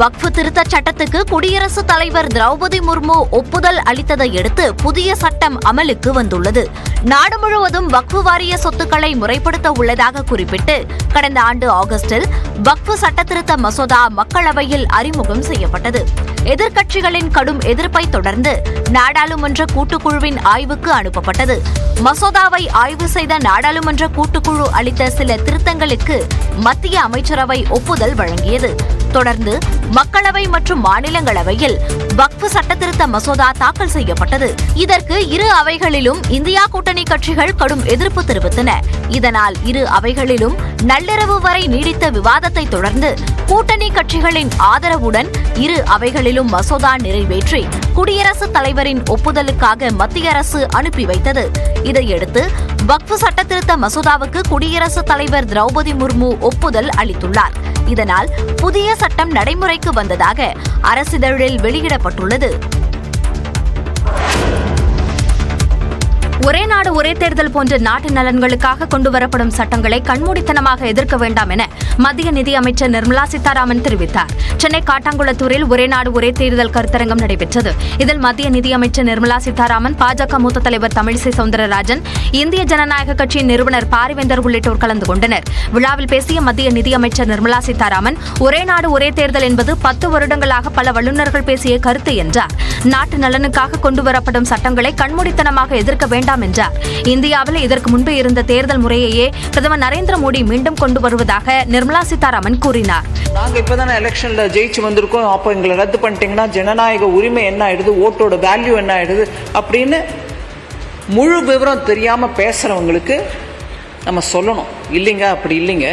வக்ஃப் திருத்த சட்டத்துக்கு குடியரசுத் தலைவர் திரௌபதி முர்மு ஒப்புதல் அளித்ததை அடுத்து புதிய சட்டம் அமலுக்கு வந்துள்ளது. நாடு முழுவதும் வக்ஃப் வாரிய சொத்துக்களை முறைப்படுத்த உள்ளதாக குறிப்பிட்டு கடந்த ஆண்டு ஆகஸ்டில் வக்ஃப் சட்டத்திருத்த மசோதா மக்களவையில் அறிமுகம் செய்யப்பட்டது. எதிர்க்கட்சிகளின் கடும் எதிர்ப்பை தொடர்ந்து நாடாளுமன்ற கூட்டுக்குழுவின் ஆய்வுக்கு அனுப்பப்பட்டது. மசோதாவை ஆய்வு செய்த நாடாளுமன்ற கூட்டுக்குழு அளித்த சில திருத்தங்களுக்கு மத்திய அமைச்சரவை ஒப்புதல் வழங்கியது. தொடர்ந்து மக்களவை மற்றும் மாநிலங்களவையில் வக்ஃப் சட்டத்திருத்த மசோதா தாக்கல் செய்யப்பட்டது. இதற்கு இரு அவைகளிலும் இந்தியா கூட்டணி கட்சிகள் கடும் எதிர்ப்பு தெரிவித்தன. இதனால் இரு அவைகளிலும் நள்ளிரவு வரை நீடித்த விவாதத்தை தொடர்ந்து கூட்டணி கட்சிகளின் ஆதரவுடன் இரு அவைகளிலும் மசோதா நிறைவேற்றி குடியரசுத் தலைவரின் ஒப்புதலுக்காக மத்திய அரசு அனுப்பி வைத்தது. இதையடுத்து வக்ஃப் சட்டத்திருத்த மசோதாவுக்கு குடியரசுத் தலைவர் திரௌபதி முர்மு ஒப்புதல் அளித்துள்ளார். இதனால் புதிய சட்டம் நடைமுறைக்கு வந்ததாக அரசிதழில் வெளியிடப்பட்டுள்ளது. ஒரே நாடு ஒரே தேர்தல் போன்ற நாட்டு நலன்களுக்காக கொண்டுவரப்படும் சட்டங்களை கண்மூடித்தனமாக எதிர்க்க வேண்டாம் என மத்திய நிதியமைச்சர் நிர்மலா சீதாராமன் தெரிவித்தார். சென்னை காட்டாங்குளத்தூரில் ஒரே நாடு ஒரே தேர்தல் கருத்தரங்கம் நடைபெற்றது. இதில் மத்திய நிதியமைச்சர் நிர்மலா சீதாராமன், பாஜக மூத்த தலைவர் தமிழிசை சவுந்தரராஜன், இந்திய ஜனநாயக கட்சியின் நிறுவனர் பாரிவேந்தர் உள்ளிட்டோர் கலந்து கொண்டனர். விழாவில் பேசிய மத்திய நிதியமைச்சர் நிர்மலா சீதாராமன், ஒரே நாடு ஒரே தேர்தல் என்பது 10 வருடங்களாக பல வல்லுநர்கள் பேசிய கருத்து என்றார். நாட்டு நலனுக்காக கொண்டுவரப்படும் சட்டங்களை கண்மூடித்தனமாக எதிர்க்க வேண்டாம் என்றார். இந்தியாவில் இதற்கு முன்பு இருந்த தேர்தல் முறையையே பிரதமர் நரேந்திர மோடி மீண்டும் கொண்டு வருவதாக நிர்மலா சீதாராமன் கூறினார். நாங்க இப்பதானே எலெக்ஷன்ல ஜெயிச்சு வந்திருக்கோம், அப்போ எங்களை ரத்து பண்ணிட்டீங்கன்னா ஜனநாயக உரிமை என்ன ஆயிடுது, ஓட்டோட வேல்யூ என்ன ஆயிடுது அப்படின்னு முழு விவரம் தெரியாம பேசுறவங்களுக்கு நம்ம சொல்லணும். இல்லைங்க, அப்படி இல்லைங்க.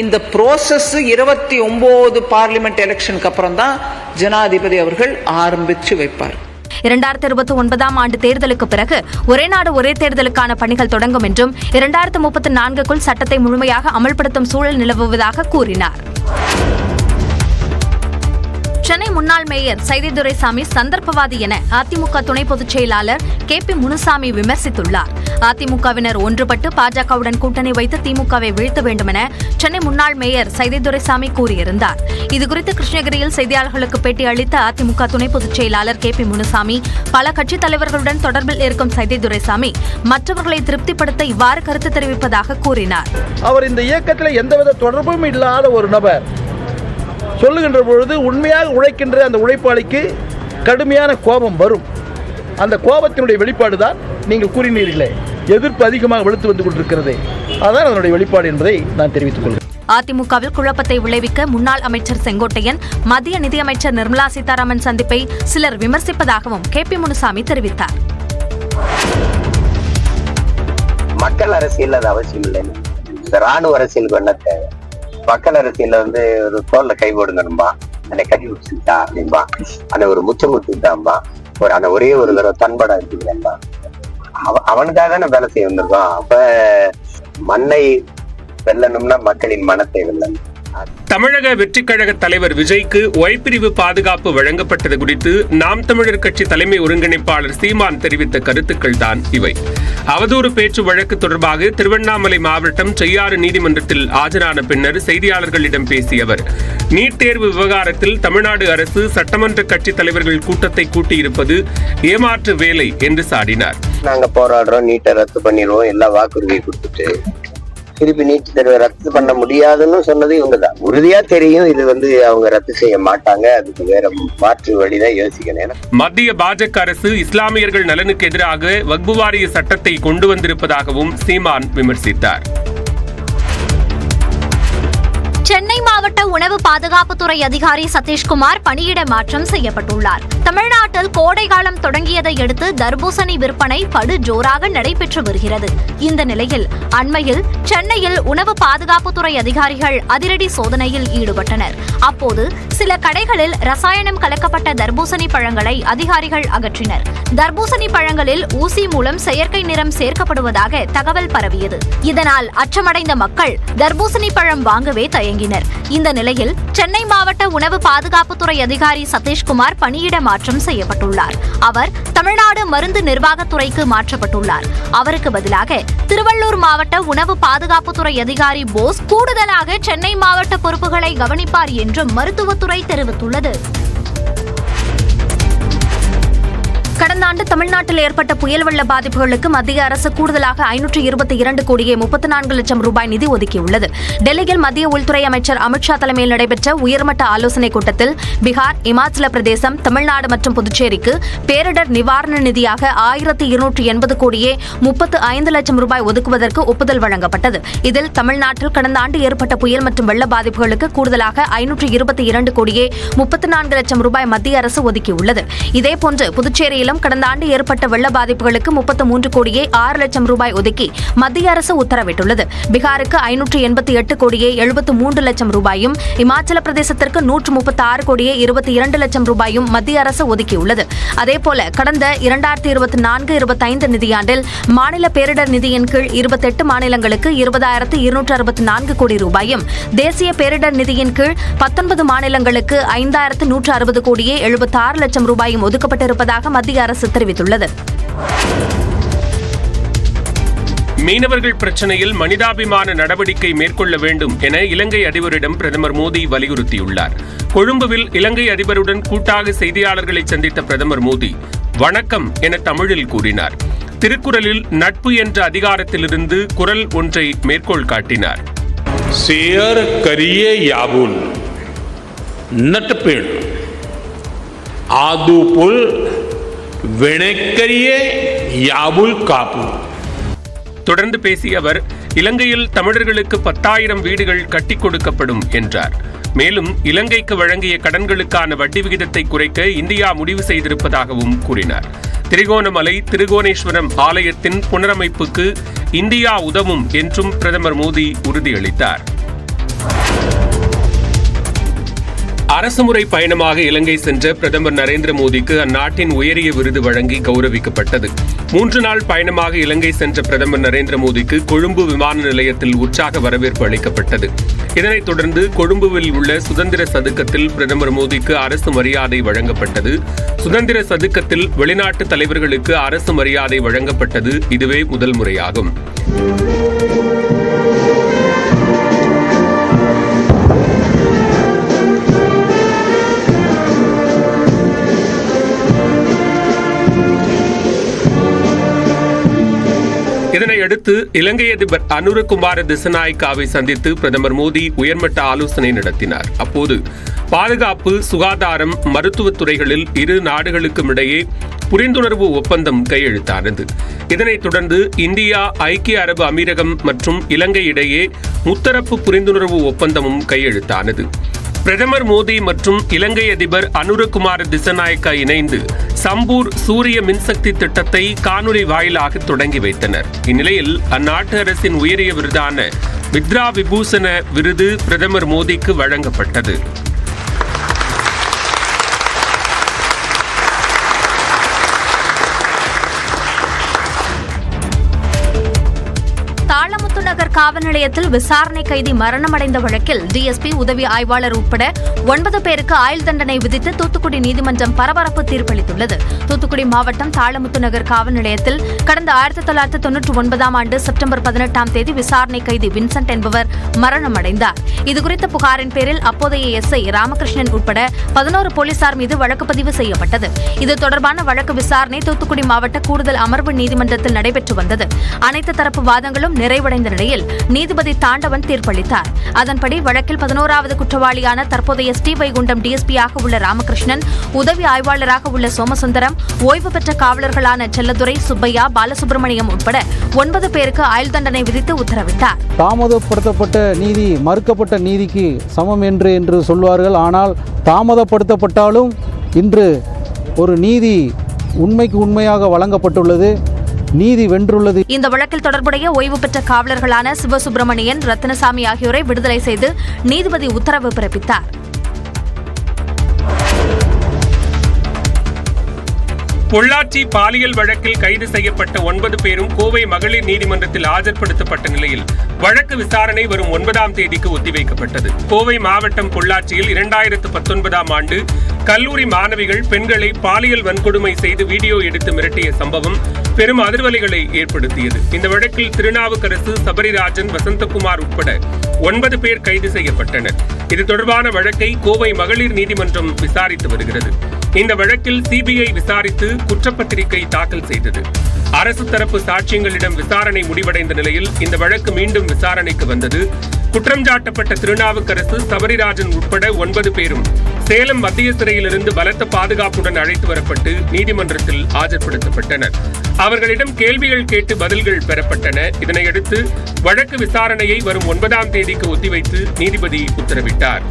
இந்த ப்ரோசஸ் 29 பார்லிமெண்ட் எலெக்ஷனுக்கு அப்புறம் தான் ஜனாதிபதி அவர்கள் ஆரம்பிச்சு வைப்பார். 2029ஆம் ஆண்டு தேர்தலுக்கு பிறகு ஒரே நாடு ஒரே தேர்தலுக்கான பணிகள் தொடங்கும் என்றும் 2034க்குள் சட்டத்தை முழுமையாக அமல்படுத்தும் சூழல் நிலவுவதாக கூறினார். சென்னை முன்னாள் மேயர் சைதை துரைசாமி சந்தர்ப்பவாதி என அதிமுக துணை பொதுச் செயலாளர் KP முனுசாமி விமர்சித்துள்ளார். அதிமுகவினர் ஒன்றுபட்டு பாஜகவுடன் கூட்டணி வைத்து திமுகவை வீழ்த்த வேண்டும் என சென்னை முன்னாள் மேயர் சைதை துரைசாமி கூறியிருந்தார். இதுகுறித்து கிருஷ்ணகிரியில் செய்தியாளர்களுக்கு பேட்டி அளித்த அதிமுக துணை பொதுச் செயலாளர் KP முனுசாமி, பல கட்சித் தலைவர்களுடன் தொடர்பில் இருக்கும் சைதை துரைசாமி மற்றவர்களை திருப்திப்படுத்த இவ்வாறு கருத்து தெரிவிப்பதாக கூறினார். அவர் இந்த இயக்கத்தில் எந்தவித தொடர்பும் இல்லாத ஒரு நபர் சொல்லுகின்ற பொழுது உண்மையாக உழைக்கின்ற அந்த உழைப்பாளிக்கு கடுமையான கோபம் வரும். அந்த கோபத்தினுடைய வெளிப்பாடு தான் நீங்கள் கூறினீர்களே, எதிர்ப்பு அதிகமாக வெளுத்து வந்து கொண்டிருக்கிறது. அதான் அதனுடைய வெளிப்பாடு என்பதை நான் தெரிவித்துக் கொள்கிறேன். அதிமுகவில் குழப்பத்தை விளைவிக்க முன்னாள் அமைச்சர் செங்கோட்டையன், மத்திய நிதியமைச்சர் நிர்மலா சீதாராமன் சந்திப்பை சிலர் விமர்சிப்பதாகவும் KP முனுசாமி தெரிவித்தார். மக்கள் அரசியல் அது அவசியம் இல்லை, ராணுவ அரசியலுக்கு என்ன தேவை? மக்கள் அரசியல்ல ஒரு தோல்ல கை போடுங்கன்பா, அந்த கட்டி பிடிச்சிட்டா அப்படின்பா, அந்த ஒரு முச்சம் முட்டுட்டான்பா, அந்த ஒரே ஒரு தடவை தன்படா இருக்குதுன்பா, அவனுக்காக தானே வேலை செய்ய வந்திருக்கோம். அப்ப மண்ணை வெல்லணும்னா மக்களின் மனத்தை வெல்லணும். தமிழக வெற்றிக் கழக தலைவர் விஜய்க்கு ஒய் பிரிவு பாதுகாப்பு வழங்கப்பட்டது குறித்து நாம் தமிழர் கட்சி தலைமை ஒருங்கிணைப்பாளர் சீமான் தெரிவித்த கருத்துக்கள் தான் இவை. அவதூறு பேச்சு வழக்கு தொடர்பாக திருவண்ணாமலை மாவட்டம் செய்யாறு நீதிமன்றத்தில் ஆஜரான பின்னர் செய்தியாளர்களிடம் பேசிய அவர், நீட் தேர்வு விவகாரத்தில் தமிழ்நாடு அரசு சட்டமன்ற கட்சி தலைவர்கள் கூட்டத்தை கூட்டியிருப்பது ஏமாற்று வேலை என்று சாடினார். நாங்க போராடுறோம், நீட்டை ரத்து பண்ணிடுவோம், எல்லா வாக்குறுதியை கொடுத்துட்டு திருப்பி நீட் தேர்வை ரத்து பண்ண முடியாதுன்னு சொன்னது இவங்க தான். உறுதியா தெரியும் இது அவங்க ரத்து செய்ய மாட்டாங்க, அதுக்கு வேற மாற்று வழிதான் யோசிக்கணும். மத்திய பாஜக அரசு இஸ்லாமியர்கள் நலனுக்கு எதிராக வக்ஃப் வாரிய சட்டத்தை கொண்டு வந்திருப்பதாகவும் சீமான் விமர்சித்தார். சென்னை மாவட்ட உணவு பாதுகாப்புத்துறை அதிகாரி சதீஷ்குமார் பணியிட மாற்றம் செய்யப்பட்டுள்ளார். தமிழ்நாட்டில் கோடை காலம் தொடங்கியதை அடுத்து தர்பூசணி விற்பனை படு ஜோராக நடைபெற்று வருகிறது. இந்த நிலையில் அண்மையில் சென்னையில் உணவு பாதுகாப்புத்துறை அதிகாரிகள் அதிரடி சோதனையில் ஈடுபட்டனர். அப்போது சில கடைகளில் ரசாயனம் கலக்கப்பட்ட தர்பூசணி பழங்களை அதிகாரிகள் அகற்றினர். தர்பூசணி பழங்களில் ஊசி மூலம் செயற்கை நிறம் சேர்க்கப்படுவதாக தகவல் பரவியது. இதனால் அச்சமடைந்த மக்கள் தர்பூசணி பழம் வாங்கவே தயங்கினர். வழங்கினர். இந்த நிலையில் சென்னை மாவட்ட உணவு பாதுகாப்புத்துறை அதிகாரி சதீஷ்குமார் பணியிட மாற்றம் செய்யப்பட்டுள்ளார். அவர் தமிழ்நாடு மருந்து நிர்வாகத்துறைக்கு மாற்றப்பட்டுள்ளார். அவருக்கு பதிலாக திருவள்ளூர் மாவட்ட உணவு பாதுகாப்புத்துறை அதிகாரி போஸ் கூடுதலாக சென்னை மாவட்ட பொறுப்புகளை கவனிப்பார் என்றும் மருத்துவத்துறை தெரிவித்துள்ளது. கடந்த ஆண்டு தமிழ்நாட்டில் ஏற்பட்ட புயல் வெள்ள பாதிப்புகளுக்கு மத்திய அரசு கூடுதலாக 522 கோடியே 34 லட்சம் ரூபாய் நிதி ஒதுக்கியுள்ளது. டெல்லியில் மத்திய உள்துறை அமைச்சர் அமித்ஷா தலைமையில் நடைபெற்ற உயர்மட்ட ஆலோசனைக் கூட்டத்தில் பீகார், இமாச்சல பிரதேசம், தமிழ்நாடு மற்றும் புதுச்சேரிக்கு பேரிடர் நிவாரண நிதியாக 1280 கோடியே 35 லட்சம் ரூபாய் ஒதுக்குவதற்கு ஒப்புதல் வழங்கப்பட்டது. இதில் தமிழ்நாட்டில் கடந்த ஆண்டு ஏற்பட்ட புயல் மற்றும் வெள்ள பாதிப்புகளுக்கு கூடுதலாக 522 கோடியே 34 லட்சம் ரூபாய் மத்திய அரசு ஒதுக்கியுள்ளது. இதேபோன்று புதுச்சேரியில் கடந்த ஆண்டு ஏற்பட்ட வெள்ள பாதிப்புகளுக்கு 33 கோடியே 6 லட்சம் ரூபாய் ஒதுக்கி மத்திய அரசு உத்தரவிட்டுள்ளது. பீகாருக்கு 588 கோடியே 73 லட்சம் ரூபாயும், இமாச்சல பிரதேசத்திற்கு 136 கோடியே 22 லட்சம் ரூபாயும் மத்திய அரசு ஒதுக்கியுள்ளது. அதேபோல கடந்த 2024-25 நிதியாண்டில் மாநில பேரிடர் நிதியின் கீழ் 28 மாநிலங்களுக்கு 20,264 கோடி ரூபாயும், தேசிய பேரிடர் நிதியின் கீழ் 19 மாநிலங்களுக்கு 5,160 கோடியே 76 லட்சம் ரூபாயும் ஒதுக்கப்பட்டிருப்பதாக மத்திய அரசு தெரிவித்துள்ளது. மீனவர்கள் பிரச்சனையில் மனிதாபிமான நடவடிக்கை மேற்கொள்ள வேண்டும் என இலங்கை அதிபரிடம் பிரதமர் மோடி வலியுறுத்தியுள்ளார். கொழும்புவில் இலங்கை அதிபருடன் கூட்டாக செய்தியாளர்களை சந்தித்த பிரதமர் மோடி வணக்கம் என தமிழில் கூறினார். திருக்குறளில் நட்பு என்ற அதிகாரத்திலிருந்து குறள் ஒன்றை மேற்கோள் காட்டினார். शेयर करिए याबुल नटपेड़ आदुपुल வெணக்கரிய யாபுல் காப்பு. தொடர்ந்து பேசிய அவர் இலங்கையில் தமிழர்களுக்கு 10,000 வீடுகள் கட்டிக் கொடுக்கப்படும் என்றார். மேலும் இலங்கைக்கு வழங்கிய கடன்களுக்கான வட்டி விகிதத்தை குறைக்க இந்தியா முடிவு செய்திருப்பதாகவும் கூறினார். திரிகோணமலை திருகோணேஸ்வரம் ஆலயத்தின் புனரமைப்புக்கு இந்தியா உதவும் என்றும் பிரதமர் மோடி உறுதியளித்தார். அரசுமுறை பயணமாக இலங்கை சென்ற பிரதமர் நரேந்திர மோடிக்கு அந்நாட்டின் உயரிய விருது வழங்கி கௌரவிக்கப்பட்டது. 3 நாள் பயணமாக இலங்கை சென்ற பிரதமர் நரேந்திர மோடிக்கு கொழும்பு விமான நிலையத்தில் உற்சாக வரவேற்பு அளிக்கப்பட்டது. இதனைத் தொடர்ந்து கொழும்புவில் உள்ள சுதந்திர சதுக்கத்தில் பிரதமர் மோடிக்கு அரசு மரியாதை வழங்கப்பட்டது. சுதந்திர சதுக்கத்தில் வெளிநாட்டு தலைவர்களுக்கு அரசு மரியாதை வழங்கப்பட்டது இதுவே முதல் முறையாகும். இதனையடுத்து இலங்கை அதிபர் அனுரகுமார திசநாயக்காவை சந்தித்து பிரதமர் மோடி உயர்மட்ட ஆலோசனை நடத்தினார். அப்போது பாதுகாப்பு, சுகாதாரம், மருத்துவத் துறைகளில் இரு நாடுகளுக்கும் இடையே புரிந்துணர்வு ஒப்பந்தம் கையெழுத்தானது. இதனைத் தொடர்ந்து இந்தியா, ஐக்கிய அரபு அமீரகம் மற்றும் இலங்கை இடையே முத்தரப்பு புரிந்துணர்வு ஒப்பந்தமும் கையெழுத்தானது. பிரதமர் மோடி மற்றும் இலங்கை அதிபர் அனுரகுமார திசநாயக்கா இணைந்து சம்பூர் சூரிய மின்சக்தி திட்டத்தை காணொலி வாயிலாக தொடங்கி வைத்தனர். இந்நிலையில் அந்நாட்டு அரசின் உயரிய விருதான வித்ரா விபூஷண விருது பிரதமர் மோடிக்கு வழங்கப்பட்டது. நகர் காவல் நிலையத்தில் விசாரணை கைதி மரணமடைந்த வழக்கில் டிஎஸ்பி, உதவி ஆய்வாளர் உட்பட 9 பேருக்கு ஆயுள் தண்டனை விதித்து தூத்துக்குடி நீதிமன்றம் பரபரப்பு தீர்ப்பளித்துள்ளது. தூத்துக்குடி மாவட்டம் தாளமுத்து நகர் காவல் நிலையத்தில் கடந்த 1999 ஆண்டு செப்டம்பர் 18ஆம் தேதி விசாரணை கைதி வின்சென்ட் என்பவர் மரணமடைந்தார். இதுகுறித்த புகாரின் பேரில் அப்போதைய எஸ்ஐ ராமகிருஷ்ணன் உட்பட 11 போலீசார் மீது வழக்கு பதிவு செய்யப்பட்டது. இது தொடர்பான வழக்கு விசாரணை தூத்துக்குடி மாவட்ட கூடுதல் அமர்வு நீதிமன்றத்தில் நடைபெற்று வந்தது. அனைத்து தரப்பு வாதங்களும் நிறைவடைந்த நிலையில் நீதிபதி தாண்டவன் தீர்ப்பளித்தார். அதன்படி வழக்கில் 11வது குற்றவாளியான தற்போதைய ஸ்ரீவைகுண்டம் டிஎஸ்பியாக உள்ள ராமகிருஷ்ணன், உதவி ஆய்வாளராக உள்ள சோமசுந்தரம், ஓய்வு பெற்ற காவலர்களான செல்லதுரை, சுப்பையா, பாலசுப்ரமணியம் உட்பட 9 பேருக்கு ஆயுள் தண்டனை விதித்து உத்தரவிட்டார். தாமதப்படுத்தப்பட்ட நீதி மறுக்கப்பட்ட நீதிக்கு சமம் என்று சொல்வார்கள். ஆனால் தாமதப்படுத்தப்பட்டாலும் இன்று ஒரு நீதி உண்மைக்கு உண்மையாக வழங்கப்பட்டுள்ளது. நீதி வென்றுள்ளது. இந்த வழக்கில் தொடர்புடைய ஓய்வு பெற்ற காவலர்களான சிவசுப்பிரமணியன், ரத்தினசாமி ஆகியோரை விடுதலை செய்து நீதிபதி உத்தரவு பிறப்பித்தார். பொள்ளாச்சி பாலியல் வழக்கில் கைது செய்யப்பட்ட 9 பேரும் கோவை மகளிர் நீதிமன்றத்தில் ஆஜர்படுத்தப்பட்ட நிலையில் வழக்கு விசாரணை வரும் 9ஆம் தேதிக்கு ஒத்திவைக்கப்பட்டது. கோவை மாவட்டம் பொள்ளாச்சியில் 2019ஆம் ஆண்டு கல்லூரி மாணவிகள் பெண்களை பாலியல் வன்கொடுமை செய்து வீடியோ எடுத்து மிரட்டிய சம்பவம் பெரும் அதிர்வலைகளை ஏற்படுத்தியது. இந்த வழக்கில் திருநாவுக்கரசு, சபரிராஜன், வசந்தகுமார் உட்பட 9 பேர் கைது செய்யப்பட்டனர். இது தொடர்பான வழக்கை கோவை மகளிர் நீதிமன்றம் விசாரித்து வருகிறது. இந்த வழக்கில் சிபிஐ விசாரித்து குற்றப்பத்திரிகை தாக்கல் செய்தது. அரசு தரப்பு சாட்சியங்களிடம் விசாரணை முடிவடைந்த நிலையில் இந்த வழக்கு மீண்டும் விசாரணைக்கு வந்தது. குற்றம் சாட்டப்பட்ட திருநாவுக்கரசு, சபரிராஜன் உட்பட 9 பேரும் சேலம் மத்திய சிறையிலிருந்து பலத்த பாதுகாப்புடன் அழைத்து வரப்பட்டு நீதிமன்றத்தில் ஆஜர்படுத்தப்பட்டனர். அவர்களிடம் கேள்விகள் கேட்டு பதில்கள் பெறப்பட்டன. இதனையடுத்து வழக்கு விசாரணையை வரும் 9ஆம் தேதிக்கு ஒத்திவைத்து நீதிபதி உத்தரவிட்டார்.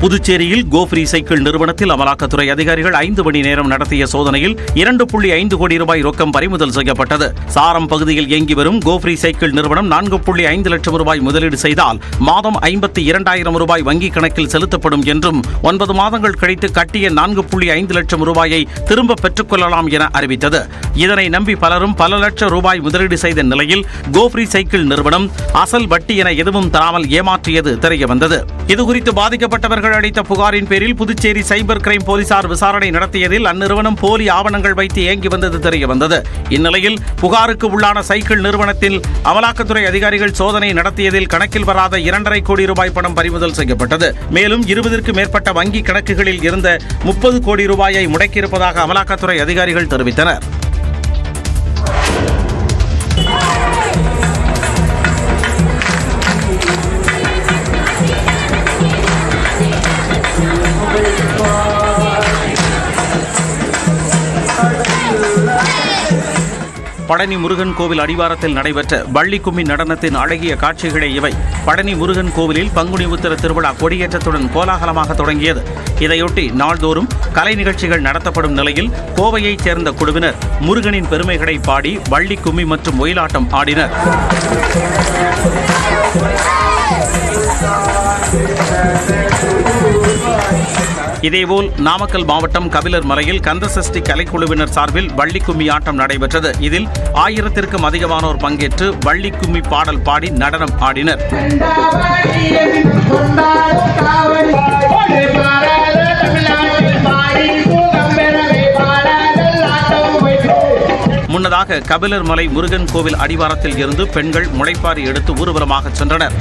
புதுச்சேரியில் கோஃப்ரி சைக்கிள் நிறுவனத்தில் அமலாக்கத்துறை அதிகாரிகள் 5 மணி நேரம் நடத்திய சோதனையில் 2.5 கோடி ரூபாய் ரொக்கம் பறிமுதல் செய்யப்பட்டது. சாரம் பகுதியில் இயங்கி வரும் கோஃப்ரி சைக்கிள் நிறுவனம் 4.5 லட்சம் ரூபாய் முதலீடு செய்தால் மாதம் 52,000 ரூபாய் வங்கிக் கணக்கில் செலுத்தப்படும் என்றும் 9 மாதங்கள் கழித்து கட்டிய 4.5 லட்சம் ரூபாயை திரும்ப பெற்றுக் கொள்ளலாம் என அறிவித்தது. இதனை நம்பி பலரும் பல லட்சம் ரூபாய் முதலீடு செய்த நிலையில் கோஃப்ரி சைக்கிள் நிறுவனம் அசல் வட்டி என எதுவும் தராமல் ஏமாற்றியது தெரியவந்தது. இதுகுறித்து பாதிக்கப்பட்டவர்கள் அளித்த புகாரின் பேரில் புதுச்சேரி சைபர் கிரைம் போலீசார் விசாரணை நடத்தியதில் அந்நிறுவனம் போலி ஆவணங்கள் வைத்து இயங்கி வந்தது தெரியவந்தது. இந்நிலையில் புகாருக்கு உள்ளான சைக்கிள் நிறுவனத்தில் அமலாக்கத்துறை அதிகாரிகள் சோதனை நடத்தியதில் கணக்கில் வராத 2.5 கோடி ரூபாய் பணம் பறிமுதல் செய்யப்பட்டது. மேலும் 20க்கும் மேற்பட்ட வங்கி கணக்குகளில் இருந்த 30 கோடி ரூபாயை முடக்கியிருப்பதாக அமலாக்கத்துறை அதிகாரிகள் தெரிவித்தனர். பழனி முருகன் கோவில் அடிவாரத்தில் நடைபெற்ற வள்ளி கும்மி நடனத்தின் அழகிய காட்சிகளே இவை. பழனி முருகன் கோவிலில் பங்குனி உத்திர திருவிழா கொடியேற்றத்துடன் கோலாகலமாக தொடங்கியது. இதையொட்டி நாள்தோறும் கலை நிகழ்ச்சிகள் நடத்தப்படும் நிலையில் கோவையைச் சேர்ந்த குழுவினர் முருகனின் பெருமைகளை பாடி வள்ளி கும்மி மற்றும் ஒயிலாட்டம் ஆடினர். இதேபோல் நாமக்கல் மாவட்டம் கபிலர் மலையில் கந்தசஷ்டி கலைக்குழுவினர் சார்பில் வள்ளி கும்மி ஆட்டம் நடைபெற்றது. இதில் 1000த்திற்கும் அதிகமானோர் பங்கேற்று வள்ளி கும்மி பாடல் பாடி நடனம் ஆடினர். முன்னதாக கபிலர் மலை முருகன் கோவில் அடிவாரத்தில் இருந்து பெண்கள் முளைப்பாரி எடுத்து ஊர்வலமாக சென்றனர்.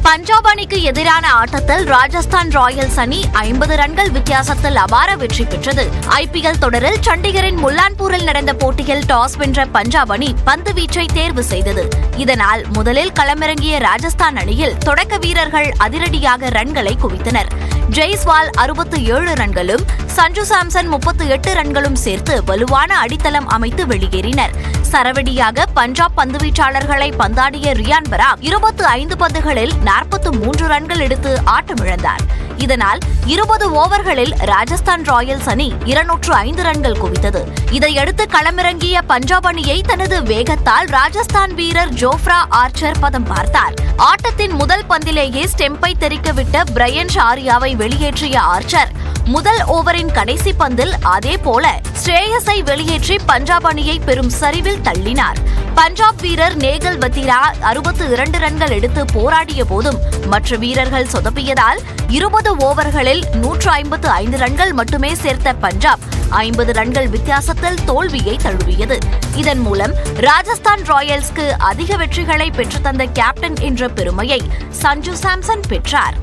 பஞ்சாப் அணிக்கு எதிரான ஆட்டத்தில் ராஜஸ்தான் ராயல்ஸ் அணி 50 ரன்கள் வித்தியாசத்தில் அபார வெற்றி பெற்றது. IPL தொடரில் சண்டிகரின் முல்லான்பூரில் நடந்த போட்டியில் டாஸ் வென்ற பஞ்சாப் அணி பந்து வீச்சை தேர்வு செய்தது. இதனால் முதலில் களமிறங்கிய ராஜஸ்தான் அணியில் தொடக்க வீரர்கள் அதிரடியாக ரன்களை குவித்தனர். ஜெய்ஸ்வால் 67 ரன்களும் சஞ்சு சாம்சன் 38 ரன்களும் சேர்த்து வலுவான அடித்தளம் அமைத்து வெளியேறினர். சரவெடியாக பஞ்சாப் பந்துவீச்சாளர்களை பந்தாடிய ரியான் பராக் 25 பந்துகளில் 43 ரன்கள் எடுத்து ஆட்டமிழந்தார். இதனால் 20 ஓவர்களில் ராஜஸ்தான் ராயல்ஸ் அணி 205 ரன்கள் குவித்தது. இதையடுத்து களமிறங்கிய பஞ்சாப் அணியை தனது வேகத்தால் ராஜஸ்தான் வீரர் ஜோஃப்ரா ஆர்ச்சர் பதம் பார்த்தார். ஆட்டத்தின் முதல் பந்திலேயே ஸ்டெம்பை தெரிக்கவிட்ட பிரையன் ஷாரியாவை வெளியேற்றிய ஆர்ச்சர் முதல் ஓவரின் கடைசி பந்தில் அதேபோல ஸ்ரேயஸை வெளியேற்றி பஞ்சாப் அணியை பெரும் சரிவில் தள்ளினார். பஞ்சாப் வீரர் நேகல் வத்திரா 62 ரன்கள் எடுத்து போராடிய போதும் மற்ற வீரர்கள் சொதப்பியதால் 20 ஓவர்களில் 155 ரன்கள் மட்டுமே சேர்த்த பஞ்சாப் 50 ரன்கள் வித்தியாசத்தில் தோல்வியை தழுவியது. இதன் மூலம் ராஜஸ்தான் ராயல்ஸ்க்கு அதிக வெற்றிகளை பெற்றுத்தந்த கேப்டன் என்ற பெருமையை சஞ்சு சாம்சன் பெற்றார்.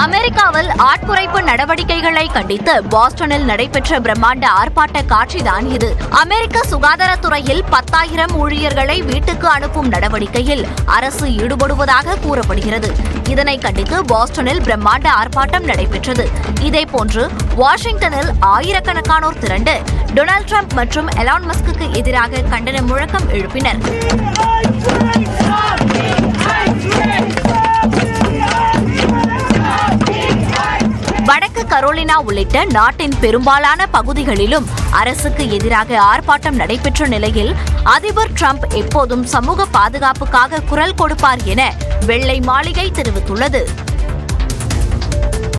அமெரிக்காவில் ஆட்குறைப்பு நடவடிக்கைகளை கண்டித்து பாஸ்டனில் நடைபெற்ற பிரம்மாண்ட ஆர்ப்பாட்ட காட்சிதான் இது. அமெரிக்க சுகாதாரத்துறையில் 10,000 ஊழியர்களை வீட்டுக்கு அனுப்பும் நடவடிக்கையில் அரசு ஈடுபடுவதாக கூறப்படுகிறது. இதனை கண்டித்து பாஸ்டனில் பிரம்மாண்ட ஆர்ப்பாட்டம் நடைபெற்றது. இதேபோன்று வாஷிங்டனில் ஆயிரக்கணக்கானோர் திரண்டு டொனால்ட் ட்ரம்ப் மற்றும் எலான் மஸ்குக்கு எதிராக கண்டன முழக்கம் எழுப்பினர். வடக்கு வடக்கு கரோலினா உள்ளிட்ட நாட்டின் பெரும்பாலான பகுதிகளிலும் அரசுக்கு எதிராக ஆர்ப்பாட்டம் நடைபெற்ற நிலையில் அதிபர் டிரம்ப் எப்போதும் சமூக பாதுகாப்புக்காக குரல் கொடுப்பார் என வெள்ளை மாளிகை தெரிவித்துள்ளது.